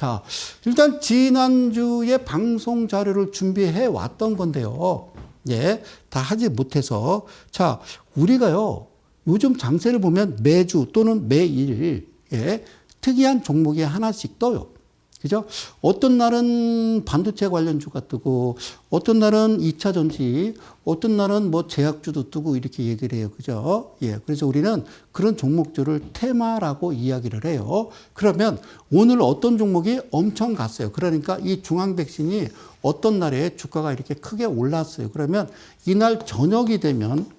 자, 일단 지난주에 방송 자료를 준비해 왔던 건데요. 예, 다 하지 못해서. 자, 우리가요, 요즘 장세를 보면 매주 또는 매일, 예, 특이한 종목이 하나씩 떠요. 그죠? 어떤 날은 반도체 관련주가 뜨고, 어떤 날은 2차 전지, 어떤 날은 뭐 제약주도 뜨고 이렇게 얘기를 해요. 그죠? 예. 그래서 우리는 그런 종목들을 테마라고 이야기를 해요. 그러면 오늘 어떤 종목이 엄청 갔어요. 그러니까 이 중앙백신이 어떤 날에 주가가 이렇게 크게 올랐어요. 그러면 이날 저녁이 되면,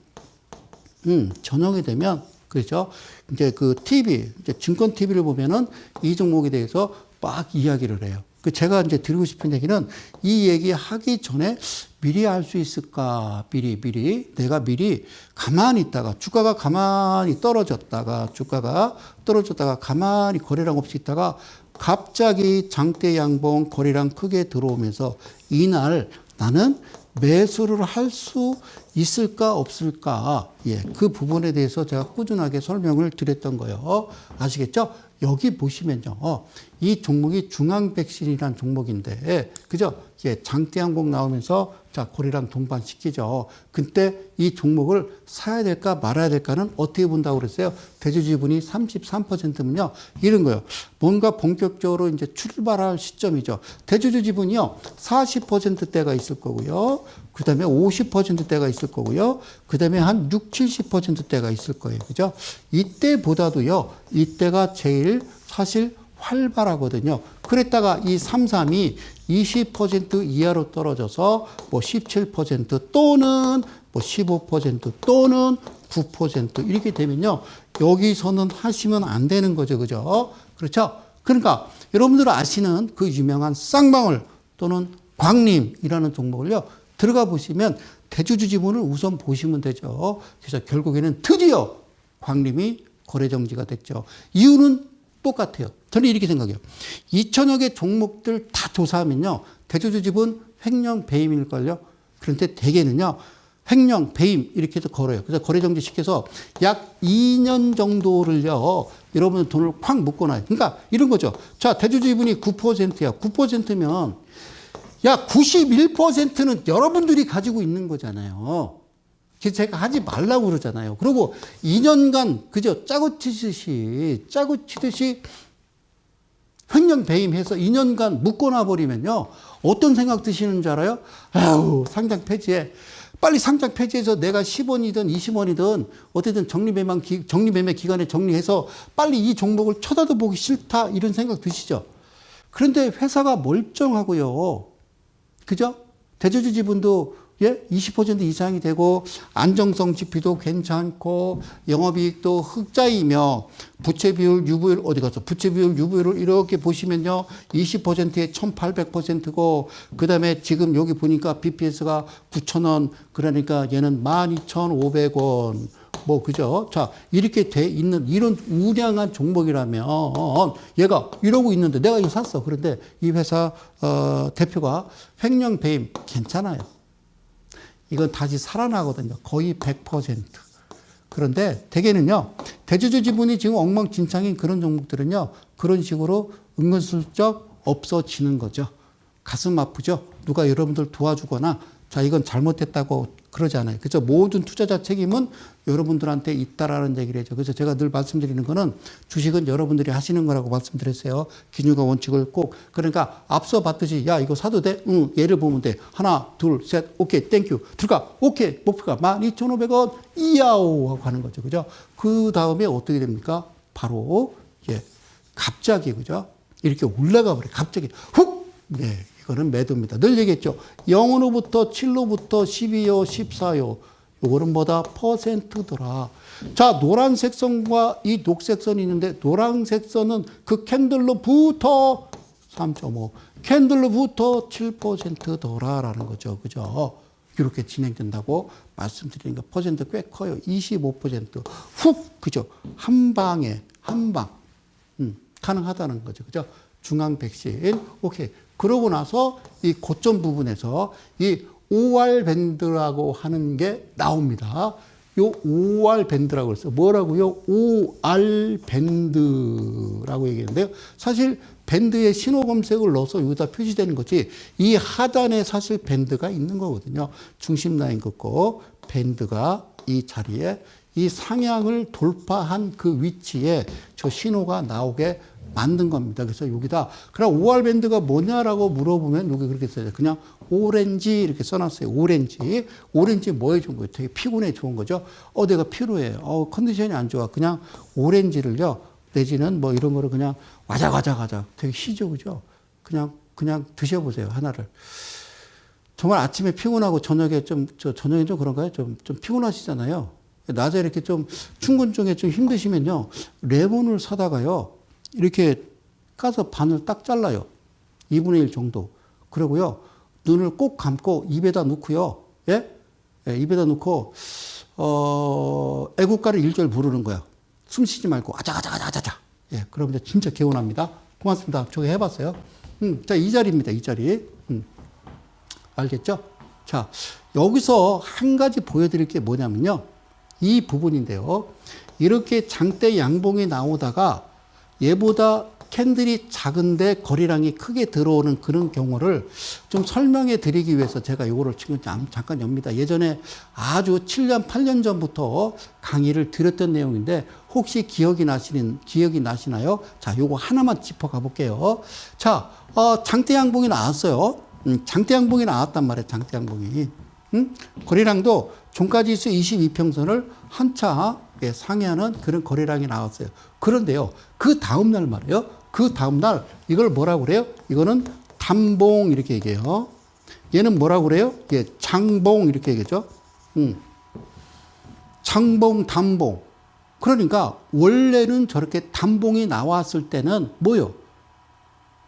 그렇죠? 이제 그 TV, 이제 증권 TV를 보면은 이 종목에 대해서 막 이야기를 해요. 그 제가 이제 드리고 싶은 얘기는 이 얘기 하기 전에 미리 알 수 있을까? 내가 미리 가만히 있다가 주가가 가만히 떨어졌다가 가만히 거래량 없이 있다가 갑자기 장대 양봉 거래량 크게 들어오면서 이날 나는 매수를 할 수 있을까 없을까? 예, 그 부분에 대해서 제가 꾸준하게 설명을 드렸던 거예요. 아시겠죠? 여기 보시면요. 이 종목이 중앙백신이라는 종목인데, 그죠? 예, 장대양봉 나오면서 자, 거래량 동반시키죠. 그때 이 종목을 사야 될까 말아야 될까는 어떻게 본다고 그랬어요? 대주주분이 33%면요. 이런 거예요. 뭔가 본격적으로 이제 출발할 시점이죠. 대주주 지분이요. 40%대가 있을 거고요. 그 다음에 50%대가 있을 거고요. 그 다음에 한 60, 70%대가 있을 거예요. 그죠? 이때보다도요. 이때가 제일 사실 활발하거든요. 그랬다가 이 33이 20% 이하로 떨어져서 뭐 17% 또는 뭐 15% 또는 9% 이렇게 되면요. 여기서는 하시면 안 되는 거죠. 그죠? 그렇죠? 그러니까 여러분들 아시는 그 유명한 쌍방울 또는 광림이라는 종목을요. 들어가 보시면 대주주 지분을 우선 보시면 되죠. 그래서 결국에는 드디어 광림이 거래 정지가 됐죠. 이유는 똑같아요. 저는 이렇게 생각해요. 2천여 개 종목들 다 조사하면요. 대주주 지분 횡령 배임일걸요. 그런데 대개는요. 횡령 배임 이렇게 해서 걸어요. 그래서 거래 정지 시켜서 약 2년 정도를요. 여러분 돈을 콱 묶어놔요. 그러니까 이런 거죠. 자, 대주주 지분이 9%야. 9%면 야, 91%는 여러분들이 가지고 있는 거잖아요. 그래서 제가 하지 말라고 그러잖아요. 그리고 2년간 그저 짜고 치듯이 횡령 배임해서 2년간 묶어놔 버리면요. 어떤 생각 드시는 줄 알아요? 아유, 상장 폐지해. 빨리 상장 폐지해서 내가 10원이든 20원이든 어쨌든 정리매매 기간에 정리해서 빨리 이 종목을 쳐다도 보기 싫다 이런 생각 드시죠? 그런데 회사가 멀쩡하고요. 그죠? 대주주 지분도 예, 20% 이상이 되고 안정성 지표도 괜찮고 영업이익도 흑자이며 부채 비율, 유보율 어디 갔어? 부채 비율, 유보율을 이렇게 보시면요. 20%에 1,800%고 그다음에 지금 여기 보니까 BPS가 9,000원 그러니까 얘는 12,500원 뭐 그죠? 자, 이렇게 돼 있는 이런 우량한 종목이라면 얘가 이러고 있는데 내가 이거 샀어. 그런데 이 회사 대표가 횡령 배임 괜찮아요. 이건 다시 살아나거든요. 거의 100%. 그런데 대개는요. 대주주 지분이 지금 엉망진창인 그런 종목들은요. 그런 식으로 은근슬쩍 없어지는 거죠. 가슴 아프죠. 누가 여러분들 도와주거나 자 이건 잘못됐다고 그러지 않아요. 그래서 모든 투자자 책임은 여러분들한테 있다라는 얘기를 해죠. 그래서 제가 늘 말씀드리는 거는 주식은 여러분들이 하시는 거라고 말씀드렸어요. 기준과 원칙을 꼭. 그러니까 앞서 봤듯이 야 이거 사도 돼? 응. 얘를 보면 돼. 하나 둘 셋 오케이 땡큐. 들어가. 오케이. 목표가 12,500원 이야오 하고 가는 거죠. 그죠? 그 다음에 어떻게 됩니까? 바로 예 갑자기 그죠? 이렇게 올라가 버려. 갑자기 훅. 네. 이거는 매도입니다. 늘 얘기했죠. 0으로부터 7로부터 12요, 14요. 요거는 뭐다? 퍼센트더라. 자, 노란색 선과 이 녹색 선이 있는데 노란색 선은 그 캔들로부터 3.5, 캔들로부터 7%더라라는 거죠. 그죠? 이렇게 진행된다고 말씀드리니까 퍼센트 꽤 커요. 25%. 훅, 그죠? 한 방에, 한 방. 가능하다는 거죠. 그죠? 중앙 백신. 오케이. 그러고 나서 이 고점 부분에서 이 OR 밴드라고 하는 게 나옵니다. 요 OR 밴드라고 그랬어요. 뭐라고요? OR 밴드라고 얘기했는데요. 사실 밴드에 신호 검색을 넣어서 여기다 표시되는 거지, 이 하단에 사실 밴드가 있는 거거든요. 중심 라인 긋고 밴드가 이 자리에 이 상향을 돌파한 그 위치에 저 신호가 나오게 만든 겁니다. 그래서 여기다, 그럼 OR 밴드가 뭐냐라고 물어보면 여기 그렇게 써요. 그냥 오렌지 이렇게 써놨어요. 오렌지. 오렌지 뭐에 좋은 거예요? 되게 피곤에 좋은 거죠. 내가 피로해. 컨디션이 안 좋아. 그냥 오렌지를요, 내지는 뭐 이런 거를 그냥 와자가자 되게 시죠, 그죠? 그냥 드셔보세요, 하나를. 정말 아침에 피곤하고 저녁에 좀 그런가요? 좀 피곤하시잖아요. 낮에 이렇게 좀 충곤증에 좀 힘드시면요, 레몬을 사다가요, 이렇게 까서 반을 딱 잘라요. 2분의 1 정도. 그러고요, 눈을 꼭 감고 입에다 넣고요. 예? 예, 입에다 넣고, 애국가를 1절 부르는 거야. 숨 쉬지 말고, 아자아자아자아자. 예, 그럼 이제 진짜 개운합니다. 고맙습니다. 저거 해봤어요. 자, 이 자리입니다. 이 자리. 알겠죠? 자, 여기서 한 가지 보여드릴 게 뭐냐면요, 이 부분인데요. 이렇게 장대 양봉이 나오다가 얘보다 캔들이 작은데 거리량이 크게 들어오는 그런 경우를 좀 설명해 드리기 위해서 제가 요거를 지금 잠깐 엽니다. 예전에 아주 7년, 8년 전부터 강의를 드렸던 내용인데 혹시 기억이 나시나요? 자, 요거 하나만 짚어 가볼게요. 자, 장대 양봉이 나왔어요. 장대 양봉이 나왔단 말이에요. 장대 양봉이. 거리량도 종가지수 22평선을 한차 상회하는 그런 거래량이 나왔어요. 그런데요, 그 다음날 말이에요. 그 다음날 이걸 뭐라고 그래요? 이거는 단봉 이렇게 얘기해요. 얘는 뭐라고 그래요? 예, 장봉 이렇게 얘기하죠. 장봉, 단봉. 그러니까 원래는 저렇게 단봉이 나왔을 때는 뭐요?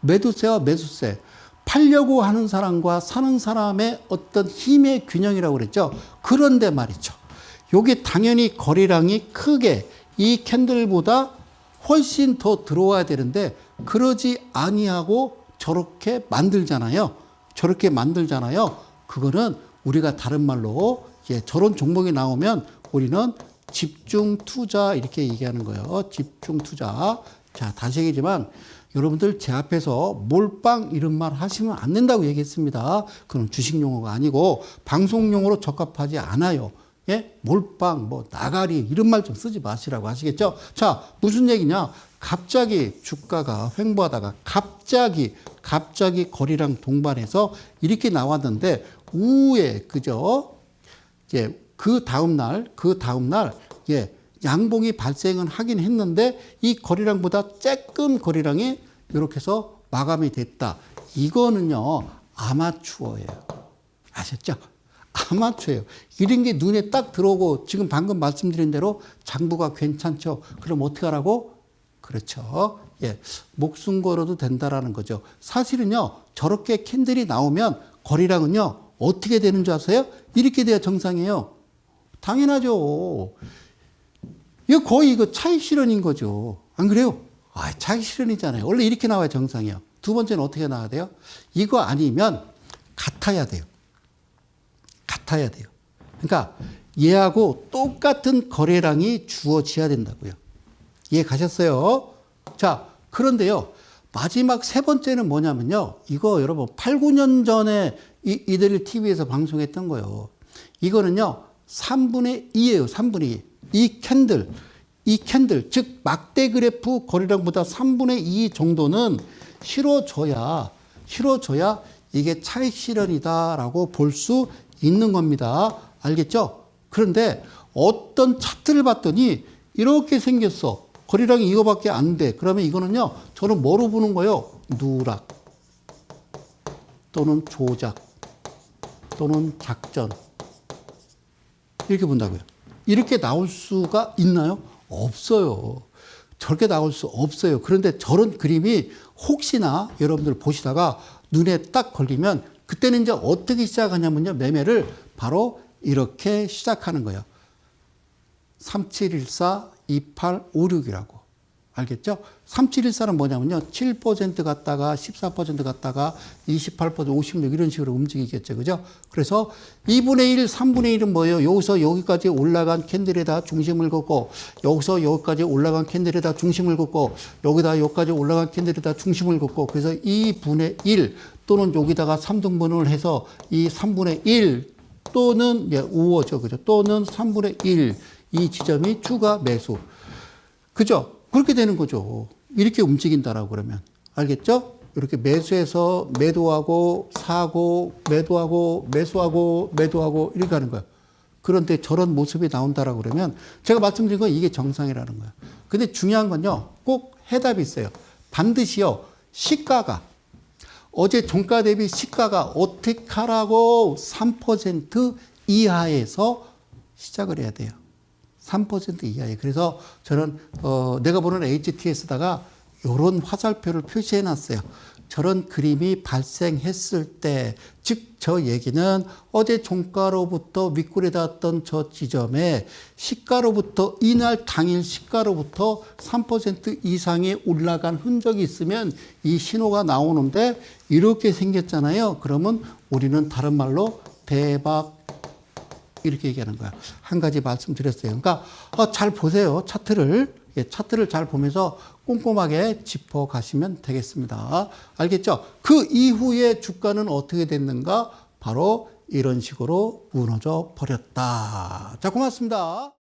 매도세와 매수세. 팔려고 하는 사람과 사는 사람의 어떤 힘의 균형이라고 그랬죠. 그런데 말이죠, 요게 당연히 거래량이 크게 이 캔들보다 훨씬 더 들어와야 되는데 그러지 아니하고 저렇게 만들잖아요. 저렇게 만들잖아요. 그거는 우리가 다른 말로, 예, 저런 종목이 나오면 우리는 집중 투자 이렇게 얘기하는 거예요. 집중 투자. 자, 다시 얘기지만 여러분들 제 앞에서 몰빵 이런 말 하시면 안 된다고 얘기했습니다. 그건 주식 용어가 아니고 방송 용어로 적합하지 않아요. 예? 몰빵, 뭐 나가리 이런 말 좀 쓰지 마시라고 하시겠죠? 자, 무슨 얘기냐? 갑자기 주가가 횡보하다가 갑자기 거리랑 동반해서 이렇게 나왔는데 우에 그죠? 이제 그 다음 날 예, 양봉이 발생은 하긴 했는데 이 거리량보다 조금 거리량이 이렇게 해서 마감이 됐다. 이거는요, 아마추어예요. 아셨죠? 아마추어예요. 이런 게 눈에 딱 들어오고 지금 방금 말씀드린 대로 장부가 괜찮죠? 그럼 어떻게 하라고? 그렇죠. 예, 목숨 걸어도 된다라는 거죠. 사실은요, 저렇게 캔들이 나오면 거리량은요, 어떻게 되는 줄 아세요? 이렇게 돼야 정상이에요. 당연하죠. 이거 거의 이거 차익 실현인 거죠. 안 그래요? 차익 실현이잖아요. 원래 이렇게 나와야 정상이에요. 두 번째는 어떻게 나와야 돼요? 이거 아니면 같아야 돼요. 같아야 돼요. 그러니까 얘하고 똑같은 거래량이 주어져야 된다고요. 이해 가셨어요? 자, 그런데요, 마지막 세 번째는 뭐냐면요, 이거 여러분 8, 9년 전에 이들 TV에서 방송했던 거예요. 이거는요, 3분의 2예요. 3분의 2. 이 캔들, 즉 막대 그래프 거래량보다 3분의 2 정도는 실어줘야 이게 차익 실현이다라고 볼 수 있는 겁니다. 알겠죠? 그런데 어떤 차트를 봤더니 이렇게 생겼어. 거래량이 이거밖에 안 돼. 그러면 이거는요, 저는 뭐로 보는 거예요? 누락 또는 조작 또는 작전, 이렇게 본다고요. 이렇게 나올 수가 있나요? 없어요. 저렇게 나올 수 없어요. 그런데 저런 그림이 혹시나 여러분들 보시다가 눈에 딱 걸리면 그때는 이제 어떻게 시작하냐면요, 매매를 바로 이렇게 시작하는 거예요. 3714, 2856이라고. 알겠죠? 3714는 뭐냐면요. 7% 갔다가 14% 갔다가 28%, 56 이런 식으로 움직이겠죠. 그죠? 그래서 2분의 1, 3분의 1은 뭐예요? 여기서 여기까지 올라간 캔들에다 중심을 긋고 여기서 여기까지 올라간 캔들에다 중심을 긋고 여기다 여기까지 올라간 캔들에다 중심을 긋고 그래서 2분의 1 또는 여기다가 3등분을 해서 이 3분의 1 또는 5죠. 그죠? 또는 3분의 1 이 지점이 주가 매수. 그죠? 그렇게 되는 거죠. 이렇게 움직인다라고 그러면. 알겠죠? 이렇게 매수해서 매도하고 사고 매도하고 매수하고 매도하고 이렇게 하는 거예요. 그런데 저런 모습이 나온다라고 그러면 제가 말씀드린 건 이게 정상이라는 거예요. 근데 중요한 건요. 꼭 해답이 있어요. 반드시요. 시가가 어제 종가 대비 시가가 어떻게 하라고 3% 이하에서 시작을 해야 돼요. 3% 이하에. 그래서 저는 내가 보는 HTS에다가 이런 화살표를 표시해 놨어요. 저런 그림이 발생했을 때, 즉 저 얘기는 어제 종가로부터 윗골에 닿았던 저 지점에 시가로부터 이날 당일 시가로부터 3% 이상이 올라간 흔적이 있으면 이 신호가 나오는데 이렇게 생겼잖아요. 그러면 우리는 다른 말로 대박 이렇게 얘기하는 거야. 한 가지 말씀드렸어요. 그러니까 잘 보세요. 차트를. 차트를 잘 보면서 꼼꼼하게 짚어가시면 되겠습니다. 알겠죠? 그 이후에 주가는 어떻게 됐는가? 바로 이런 식으로 무너져 버렸다. 자, 고맙습니다.